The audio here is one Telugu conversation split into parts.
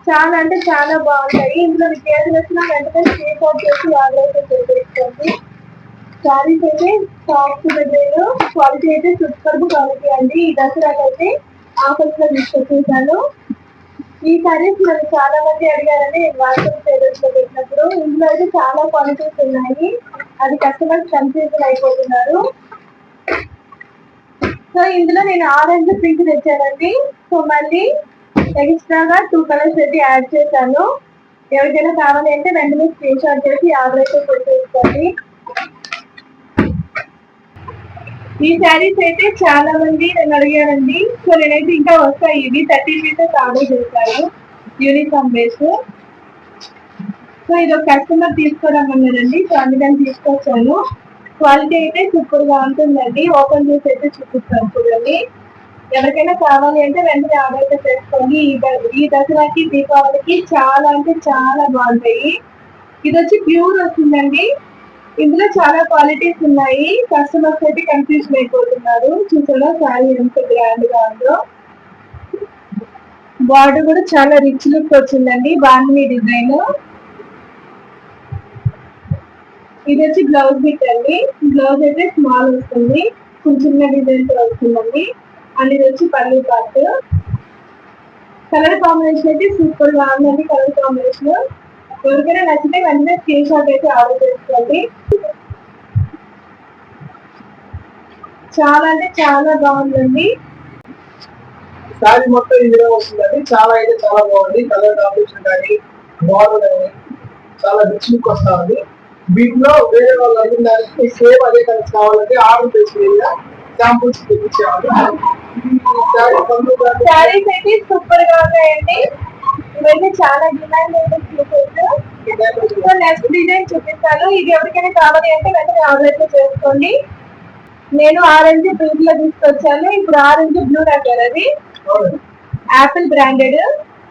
చాలా అంటే చాలా బాగుంటాయి. ఇందులో మీకు ఏది వచ్చినా వెంటనే స్క్రీన్ షాట్ చేసి ఆర్డర్ అయితే చేసేసుకోండి. శారీస్ అయితే సాఫ్ట్ మెటీరియల్, క్వాలిటీ అయితే సూపర్ క్వాలిటీ అండి. ఈ దసరాకి అయితే ఆఫర్స్ లో తీసుకొచ్చేసాను. ఈ శారీస్ మరి చాలా మంది అడిగారని నేను వాట్సాప్ స్టేటస్ లో పెట్టినప్పుడు ఇందులో అయితే చాలా క్వాలిటీస్ ఉన్నాయి. అది కస్టమర్స్ కన్ఫ్యూజన్ అయిపోతున్నారు. సో ఇందులో నేను ఆరెంజ్ పింక్ తెచ్చానండి. సో మళ్ళీ ఎక్స్ట్రాగా 2 కలర్స్ అయితే యాడ్ చేశాను. ఎవరికైనా కావాలి అంటే వెంటనే స్క్రీన్ షాట్ చేసి ఆర్డర్ అయితే పెట్టేసుకోండి. ఈ శారీస్ అయితే చాలా మంది నన్ను అడిగారండి. సో నేనైతే ఇంకా వస్తాయి. ఇవి 30 పీసెస్ ఆర్డర్ చేశాను యూనిఫామ్ బేస్. సో ఇది ఒక కస్టమర్ తీసుకోవడమన్నారండి. సో అందుకని తీసుకొచ్చాను. క్వాలిటీ అయితే సూపర్ గా ఉంటుందండి. ఓపెన్ చేసి అయితే చూపిస్తాను చూడండి. ఎవరికైనా కావాలి అంటే వెంటనే ఆర్డర్ అయితే చేసుకోండి. ఈ దసరాకి దీపావళికి చాలా అంటే చాలా బాగుంటాయి. ఇది వచ్చి ప్యూర్ వస్తుందండి. ఇందులో చాలా క్వాలిటీస్ ఉన్నాయి. కస్టమర్స్ అయితే కన్ఫ్యూజన్ అయిపోతున్నారు. చూసారా శారీ ఎంత గ్రాండ్ గా ఉందో. బార్డర్ కూడా చాలా రిచ్ లుక్ వచ్చిందండి. బాగుంది డిజైన్. ఇది వచ్చి బ్లౌజ్ బిట్ అండి. బ్లౌజ్ అయితే స్మాల్ వస్తుంది, కొంచెం చిన్న డిజైన్ తో వస్తుందండి. అండ్ ఇది వచ్చి పల్లి పార్ట్. కలర్ కాంబినేషన్ అయితే సూపర్ గా ఉందండి. కలర్ కాంబినేషన్ ఎవరికైనా నచ్చితే వెంటనే స్క్రీన్ షాట్ అయితే ఆర్డర్ చేసుకోండి. చాలా అంటే చాలా బాగుందండి. శారీ మొత్తం ఇందులో వస్తుందండి. చాలా అయితే చాలా బాగుంది. కలర్ కాంబినేషన్ కానీ బార్డర్ కానీ చాలా రిచ్ లుక్ వస్తా ఉంది. వీటిలో వేరే వాళ్ళు అడిగినారికి సేమ్ అదే కలర్ కావాలంటే ఆర్డర్ చేసి శాంపుల్స్ తెప్పించేవాళ్ళు. శారీస్ అయితే సూపర్ గా ఉన్నాయండి. ఇవన్నీ చాలా డిమాండ్ నెక్స్ట్ డిజైన్ చూపిస్తాను. ఇది ఎవరికైనా కావాలి అంటే వెంటనే ఆర్డర్ అయితే చేసుకోండి. నేను ఆరెంజ్ పింక్ లో తీసుకొచ్చాను. ఇప్పుడు ఆరెంజ్ బ్లూ రాకారు. అది యాపిల్ బ్రాండెడ్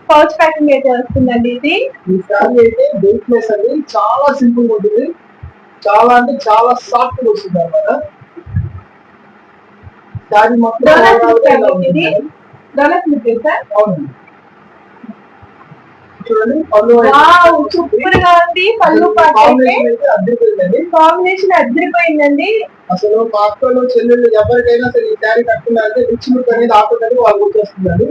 పౌచ్ ప్యాకింగ్ అయితే వస్తుందండి. ఇది ఈ శారీ అయితే వెయిట్లెస్ అండి. చాలా సింపుల్ గా ఉంటుంది. చాలా అంటే చాలా సాఫ్ట్ గా వస్తుంది అన్నమాట. శారీ మొత్తం ఇది డోనట్ లుక్ సార్. అవునండి. చూడండి పళ్ళు సూపర్ గా ఉంది. పళ్ళు అద్దరిపోయిందండి. కాంబినేషన్ అద్దరిపోయిందండి. అసలు మా అక్కలు చెల్లెళ్ళు ఎవరికైనా సరే ఈ శారీ కట్టుకున్నారంటే రిచ్ లుక్ అనేది ఆపదండి వాళ్ళు గుర్తొస్తుందండి.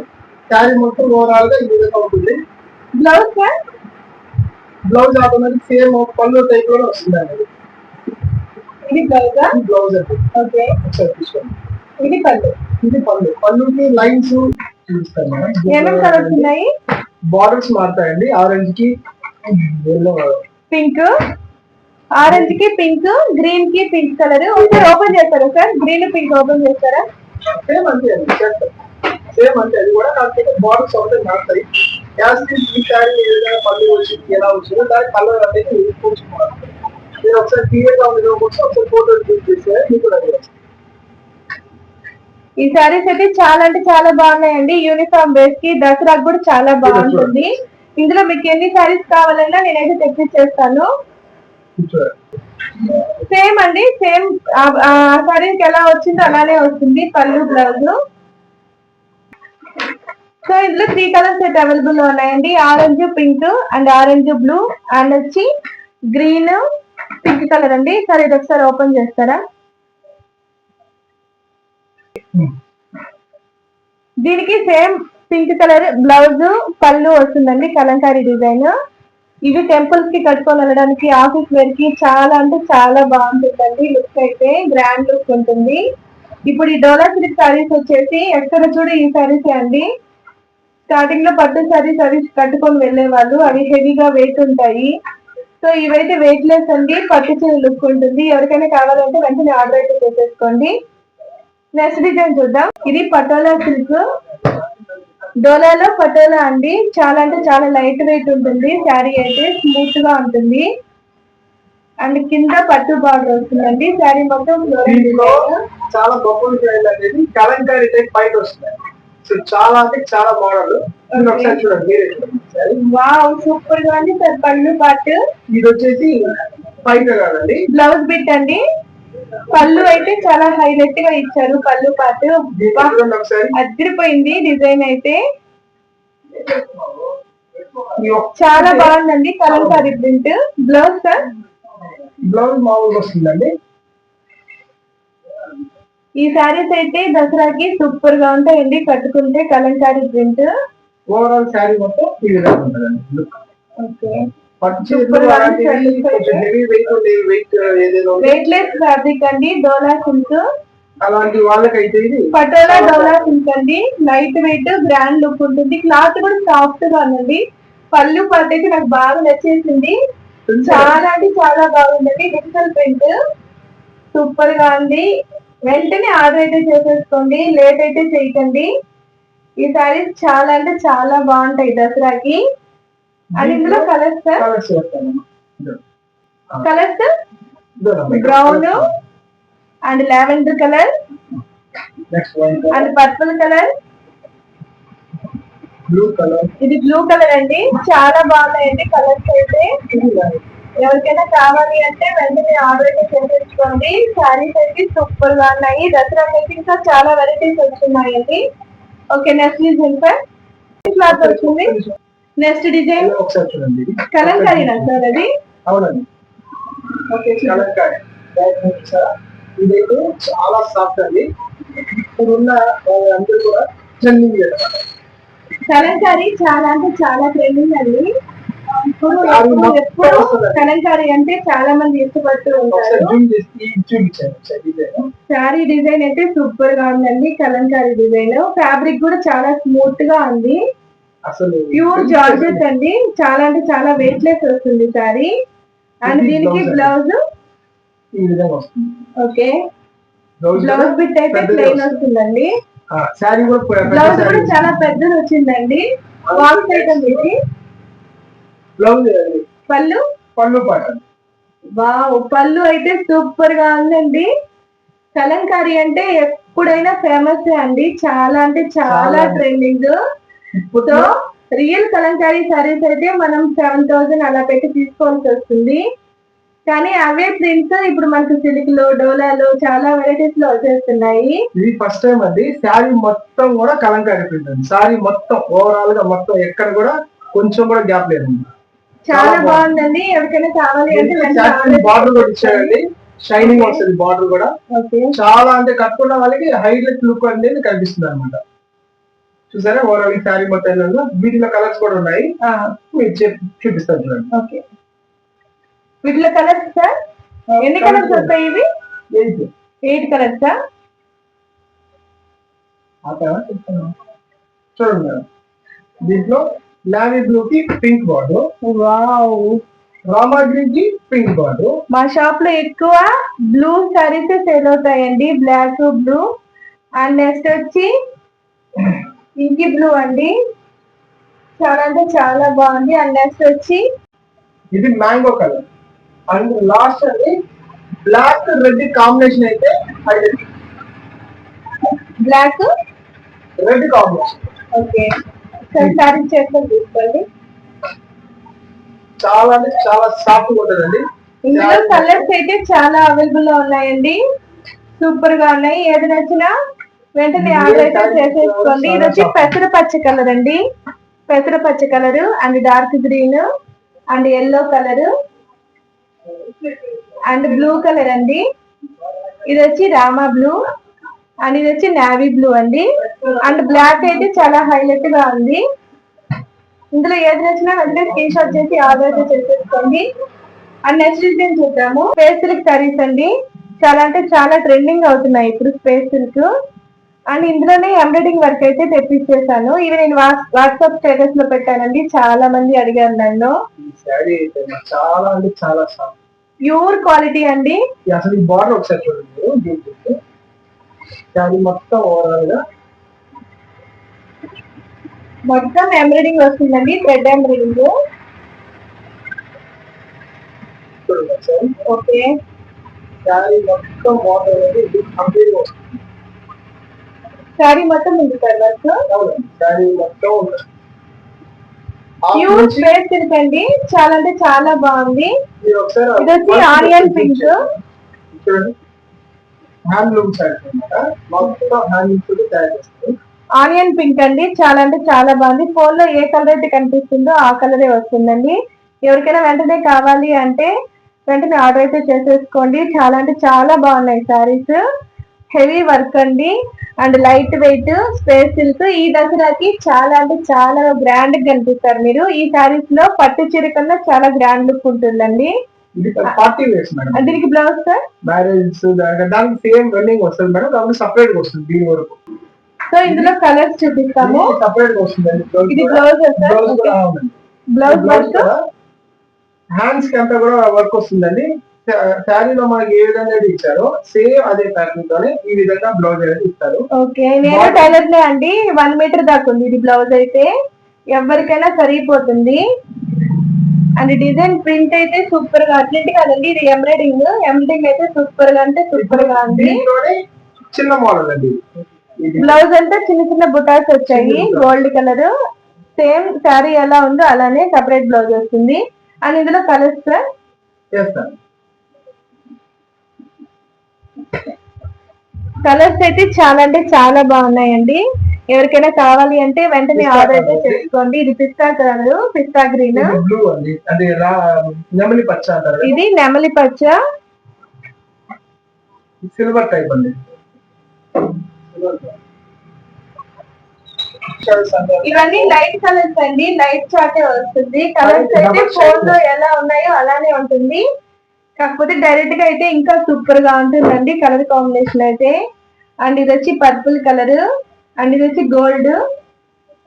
శారీ మొత్తం ఓవరాల్ గా ఈ విధంగా ఉంటుంది. Blouse sir, blouse automatic same పళ్ళు టైప్ లో వస్తుందండి. ఇది బ్లౌజ్. బ్లౌజ్ అండి. ఓకే, తీసుకోండి. ఇది పళ్ళు. ఇది పళ్ళు. పళ్ళుకి లైన్స్ చూపిస్తాను. ఏమేమి కలర్స్ ఉన్నాయి? బార్డర్స్ మారుతాయండి. ఆరెంజ్ కి పింక్, ఆరెంజ్ కి పింక్, గ్రీన్ కి పింక్ కలర్. ఒకసారి ఓపెన్ చేస్తారా సార్? గ్రీన్ పింక్ ఓపెన్ చేస్తారా? సేమ్ అంతే అండి. సేమ్ అంతే. అది కూడా కాకపోతే బార్డర్స్ ఒకటే మారుతాయి. ఈ శారీ ఏ విధంగా పళ్ళు వచ్చింది ఎలా వచ్చిందో దాని కలర్ అనేది కూర్చుకోవాలి. మీరు ఒకసారి క్లియర్ గా ఉండడం కోసం ఒకసారి ఫోటో చూపిస్తే మీకు కూడా ఈ శారీస్ అయితే చాలా అంటే చాలా బాగున్నాయండి. యూనిఫామ్ బేస్ కి దసరాకు కూడా చాలా బాగుంటుంది. ఇందులో మీకు ఎన్ని శారీస్ కావాలన్నా నేనైతే తెప్పించేస్తాను. సేమ్ అండి, సేమ్ శారీకి ఎలా వచ్చిందో అలానే వస్తుంది పళ్ళు బ్లౌజ్. సో ఇందులో 3 కలర్స్ అయితే అవైలబుల్ ఉన్నాయండి. Orange pink and orange blue and వచ్చి గ్రీన్ పింక్ కలర్ అండి. సరే ఇది ఒకసారి ఓపెన్ చేస్తారా? దీనికి సేమ్ పింక్ కలర్ బ్లౌజ్, పళ్ళు వస్తుందండి కలంకారీ డిజైన్. ఇవి టెంపుల్స్ కి కట్టుకొని వెళ్ళడానికి, ఆఫీస్ వేర్ కి చాలా అంటే చాలా బాగుంటుందండి. లుక్ అయితే గ్రాండ్ లుక్ ఉంటుంది. ఇప్పుడు ఈ డోలా సిల్క్ శారీస్ వచ్చేసి ఎక్కడ చూడు ఈ శారీస్ అండి. స్టార్టింగ్ లో పట్టు శారీస్ అవి కట్టుకొని వెళ్లే వాళ్ళు, అవి హెవీగా వెయిట్ ఉంటాయి. సో ఇవైతే వెయిట్ లెస్ అండి. పట్టు చీర లుక్ ఉంటుంది. ఎవరికైనా కావాలంటే వెంటనే ఆర్డర్ అయితే చేసేసుకోండి. నెక్స్ట్ డిజైన్ చూద్దాం. ఇది పటోలా సిల్క్. డోలాలో పటోలా అండి. చాలా అంటే చాలా లైట్ వెయిట్ ఉంటుంది. శారీ అయితే స్మూత్ గా ఉంటుంది. అండ్ కింద పట్టు బార్డర్ వస్తుందండి. శారీ మొత్తం చాలా గొప్ప అనేది కలంకారీ టైప్ బయట వస్తుంది. సో చాలా అంటే చాలా మోడల్. చూడండి, వావ్ సూపర్ గా ఉంది సార్. పళ్ళు పార్ట్ ఇది వచ్చేసి బయట కాదండి, బ్లౌజ్ బిట్ అండి. పళ్ళు అయితే చాలా హైలైట్ గా ఇచ్చారు. పళ్ళు పార్ట్ అదిరిపోయింది డిజైన్ అయితే. చాలా బాగుందండి Kalamkari print. Blouse sir, blouse మామూలుగా వస్తుందండి. ఈ సారీస్ అయితే దసరాకి సూపర్ గా ఉంటాయండి కట్టుకుంటే. కలంకారీ ప్రింట్ ఓవరాల్ శారీ మొత్తం ఈ విధంగా ఉంటుందండి look. Okay, weight less fabric అండి. డోలా సిల్క్ అలాంటి వాళ్ళకైతే ఇది పటోలా డోలా సిల్క్ అండి. లైట్ వెయిట్ గ్రాండ్ లుక్ ఉంటుంది. క్లాత్ కూడా సాఫ్ట్ గా ఉందండి. పళ్ళు పాటు అయితే నాకు బాగా నచ్చేసింది. చాలా అంటే చాలా బాగుందండి. డిజిటల్ ప్రింట్ సూపర్ గా ఉంది. వెంటనే ఆర్డర్ అయితే చేసేసుకోండి, లేట్ అయితే చేయకండి. ఈ సారీస్ చాలా అంటే చాలా బాగుంటాయి దసరాకి. అండ్ ఇందులో colours colours brown and lavender colour and purple colour, blue colour. ఇది బ్లూ కలర్ అండి. చాలా బాగున్నాయండి కలర్స్ అయితే. ఎవరికైనా కావాలి అంటే వెంటనే ఆర్డర్ అయితే చేసేసుకోండి. శారీస్ అయితే సూపర్ గా ఉన్నాయి. దసరా అయితే ఇంకా చాలా వెరైటీస్ వస్తున్నాయండి. Okay, next design sir. Cloth వచ్చింది. నెక్స్ట్ డిజైన్ ఒకసారి చూడండి. కలంకారీనా సార్ అది? అవునండి, కలంకారీ. ఇదైతే చాలా సాఫ్ట్ అండి. ఇప్పుడున్న అందరూ కూడా ట్రెండింగ్ అనమాట. కలంకారీ చాలా అంటే చాలా ట్రెండింగ్ అండి. ఇప్పుడు ఎప్పుడు కలంకారీ అంటే చాలా మంది ఇష్టపడుతూ ఉంటారు. శారీ డిజైన్ అయితే సూపర్ గా ఉందండి. కలంకారీ డిజైన్ ఫ్యాబ్రిక్ కూడా చాలా స్మూత్ గా ఉంది. అసలు ప్యూర్ జార్జెట్ అండి. చాలా అంటే చాలా వెయిట్ లెస్ వస్తుంది శారీ. అండ్ దీనికి బ్లౌజ్ ఈ విధంగా వస్తుంది. ఓకే, బ్లౌజ్ బిట్ అయితే ప్లెయిన్ వస్తుందండి. శారీ కూడా బ్లౌజ్ కూడా చాలా పెద్దది వచ్చిందండి. బాక్స్ ఐటమ్ ఇది. బ్లౌజ్ పళ్ళు పాట. వావ్, పళ్ళు అయితే సూపర్ గా ఉందండి. కలంకారీ అంటే ఎప్పుడైనా ఫేమస్ అండి. చాలా అంటే చాలా trending. So real Kalamkari saris అయితే మనం 7,000 అలా పెట్టి తీసుకోవాల్సి వస్తుంది. కానీ అవే ప్రింట్స్ ఇప్పుడు మనకు సిల్క్ లో, డోలాలో చాలా వెరైటీస్ లో వచ్చేస్తున్నాయి. ఇది ఫస్ట్ టైం అండి శారీ మొత్తం కూడా కలంకారీ ప్రింట్ అండి. శారీ మొత్తం ఓవరాల్ గా మొత్తం ఎక్కడ కూడా కొంచెం కూడా గ్యాప్ లేదండి. చాలా బాగుందండి. ఎవరికైనా కావాలి అంటే బార్డర్ కూడా ఇచ్చారండి. షైనింగ్ వస్తుంది బార్డర్ కూడా. చాలా అంటే కట్టుకున్న వాళ్ళకి హైలైట్ లుక్ అనేది కనిపిస్తుంది అనమాట. చూసారా ఓవరాల్ శారీ మొత్తం వీటిలో కలర్స్ కూడా ఉన్నాయి. మీరు చూపిస్తాను చూడండి. ఓకే, వీటిలో కలర్స్ సార్ ఎన్ని కలర్స్ వస్తాయి? ఇవి 8 కలర్స్. చూడండి మేడం, దీంట్లో నావీ బ్లూ కి పింక్ బార్డర్, వావ్, రామా గ్రీన్ కి పింక్ బార్డర్. మా షాప్ లో ఎక్కువ బ్లూ సారీస్ సేల్ అవుతాయండి. Black, blue. అండ్ నెక్స్ట్ వచ్చి ఇంకి బ్లూ అండి. చాలా అంటే చాలా బాగుంది. అండ్ నెక్స్ట్ వచ్చి ఇది మ్యాంగో కలర్. అండ్ లాస్ట్ అది బ్లాక్ రెడ్ కాంబినేషన్ అయితే highlight. Black red combination. Okay, sari చేసుకొని తీసుకోండి. చాలా అంటే చాలా సాఫ్ట్ ఉంటుందండి. ఇందులో కలర్స్ అయితే చాలా అవైలబుల్ లో ఉన్నాయండి. సూపర్ గా ఉన్నాయి. ఏది నచ్చినా వెంటనే ఆర్డర్ అయితే చేసేసుకోండి. ఇది వచ్చి పెసర పచ్చ కలర్ అండి. పెసర పచ్చ colour and dark green and yellow colour and blue colour అండి. ఇది వచ్చి రామా బ్లూ అండ్ ఇది వచ్చి నావీ బ్లూ అండి. అండ్ బ్లాక్ అయితే చాలా హైలైట్ గా ఉంది. ఇందులో ఏది నచ్చినా వెంటనే స్క్రీన్ షాట్ చేసి ఆర్డర్ అయితే చేసేసుకోండి. అండ్ నెక్స్ట్ డిజైన్ చూద్దాము. స్పేస్ సిల్క్ సారీస్ అండి. చాలా అంటే చాలా ట్రెండింగ్ అవుతున్నాయి ఇప్పుడు స్పేస్ సిల్క్. అండ్ ఇందులోనే ఎంబ్రాయిడింగ్ వర్క్ అయితే తెప్పించేసాను. ఇది నేను వాట్సాప్ స్టేటస్ లో పెట్టానండి. చాలా మంది అడిగారు నన్ను. చాలా అంటే చాలా ప్యూర్ క్వాలిటీ అండి. అసలు ఈ బార్డర్ ఒకసారి చూడండి. శారీ మొత్తం ఓవరాల్ గా మొత్తం ఎంబ్రాయిడింగ్ వస్తుందండి. Thread embroidering. ఓకే, శారీ మొత్తం బార్డర్ అనేది కంప్లీట్ వస్తుంది. శారీ మొత్తం ఉంది సార్ వర్క్. శారీ మొత్తం ప్యూర్ స్పేస్ సిల్క్ అండి. చాలా అంటే చాలా బాగుంది. ఇది వచ్చి ఆనియన్ పింక్. హ్యాండ్లూమ్ శారీస్ అనమాట. మొత్తం హ్యాండ్లూమ్స్ తయారు చేస్తారు. ఆనియన్ పింక్ అండి, చాలా అంటే చాలా బాగుంది. ఫోన్ లో ఏ కలర్ అయితే కనిపిస్తుందో ఆ కలరే వస్తుందండి. ఎవరికైనా వెంటనే కావాలి అంటే వెంటనే ఆర్డర్ అయితే చేసేసుకోండి. చాలా అంటే చాలా బాగున్నాయి శారీస్. హెవీ వర్క్ అండి and light weight space silk. ఈ దసరాకి చాలా అంటే చాలా గ్రాండ్ గా కనిపిస్తారు మీరు. ఈ శారీస్ లో పట్టు చీర కన్నా చాలా గ్రాండ్ లుక్ ఉంటుందండి. ఇది పార్టీ వేర్స్ మేడం. దీనికి బ్లౌజ్ సార్ మ్యారేజ్ దానికి సేమ్ రన్నింగ్ వస్తుంది మేడం, దానికి సపరేట్ గా వస్తుంది దీని వరకు. సో ఇందులో కలర్స్ చూపిస్తాము. సపరేట్ గా వస్తుందండి. ఇది బ్లౌజ్ బ్లౌజ్ వర్క్ హ్యాండ్స్ కి అంతా కూడా వర్క్ వస్తుందండి. శారీలో మనకి ఏ విధంగా అయితే ఇచ్చారో సేమ్ అదే ప్యాటర్న్ తోనే ఈ విధంగా బ్లౌజ్ అనేది ఇస్తారు. ఓకే, నేను టైలర్ నే అండి. 1 మీటర్ దాకా ఉంది ఇది బ్లౌజ్ అయితే, ఎవరికైనా సరిపోతుంది. అండ్ డిజైన్ ప్రింట్ అయితే సూపర్ గా, అట్లెంట్ కాదండి, ఇది ఎంబ్రాయిడింగ్ అయితే సూపర్ గా అంటే సూపర్ గా ఉంది. చిన్న మోడల్ అండి. బ్లౌజ్ అంతా చిన్న చిన్న బుటాస్ వచ్చాయి, గోల్డ్ కలర్. సేమ్ శారీ ఎలా ఉందో అలానే సపరేట్ బ్లౌజ్ వస్తుంది. అండ్ ఇందులో కలర్స్ అయితే చాలా అంటే చాలా బాగున్నాయండి. ఎవరికైనా కావాలి అంటే వెంటనే ఆర్డర్ అయితే చేసుకోండి. ఇది పిస్తా కలర్, పిస్తా గ్రీన్, నెమలి పచ్చ అంటారు. ఇది నెమలి పచ్చ, సిల్వర్ టైప్ అండి. ఇవన్నీ లైట్ కలర్స్ అండి, లైట్ చాటే వస్తుంది. కలర్స్ అయితే ఫోన్ లో ఎలా ఉన్నాయో అలానే ఉంటుంది, కాకపోతే డైరెక్ట్ గా అయితే ఇంకా సూపర్ గా ఉంటుందండి కలర్ కాంబినేషన్ అయితే. అండ్ ఇది వచ్చి పర్పుల్ కలర్, అండ్ ఇది వచ్చి గోల్డ్.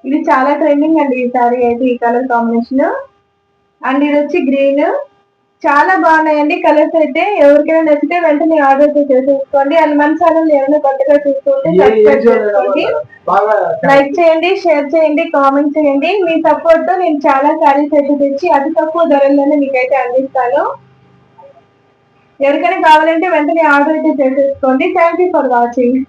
ఇది చాలా ట్రెండింగ్ అండి ఈ సారీ అయితే, ఈ కలర్ కాంబినేషన్. అండ్ ఇది వచ్చి గ్రీన్. చాలా బాగున్నాయండి కలర్స్ అయితే. ఎవరికైనా నచ్చితే వెంటనే ఆర్డర్ చేసేసుకోండి. అండ్ మన ఛానల్ ఏమైనా కొత్తగా చూస్తుంటే సబ్స్క్రైబ్ చేసుకోండి, లైక్ చేయండి, షేర్ చేయండి, కామెంట్ చేయండి. మీ సపోర్ట్ తో నేను చాలా శారీస్ అయితే తెచ్చి అతి తక్కువ ధరల్లోనే మీకైతే అందిస్తాను. ఎవరికైనా కావాలంటే వెంటనే ఆర్డర్ అయితే చేసేసుకోండి. Thank you for watching.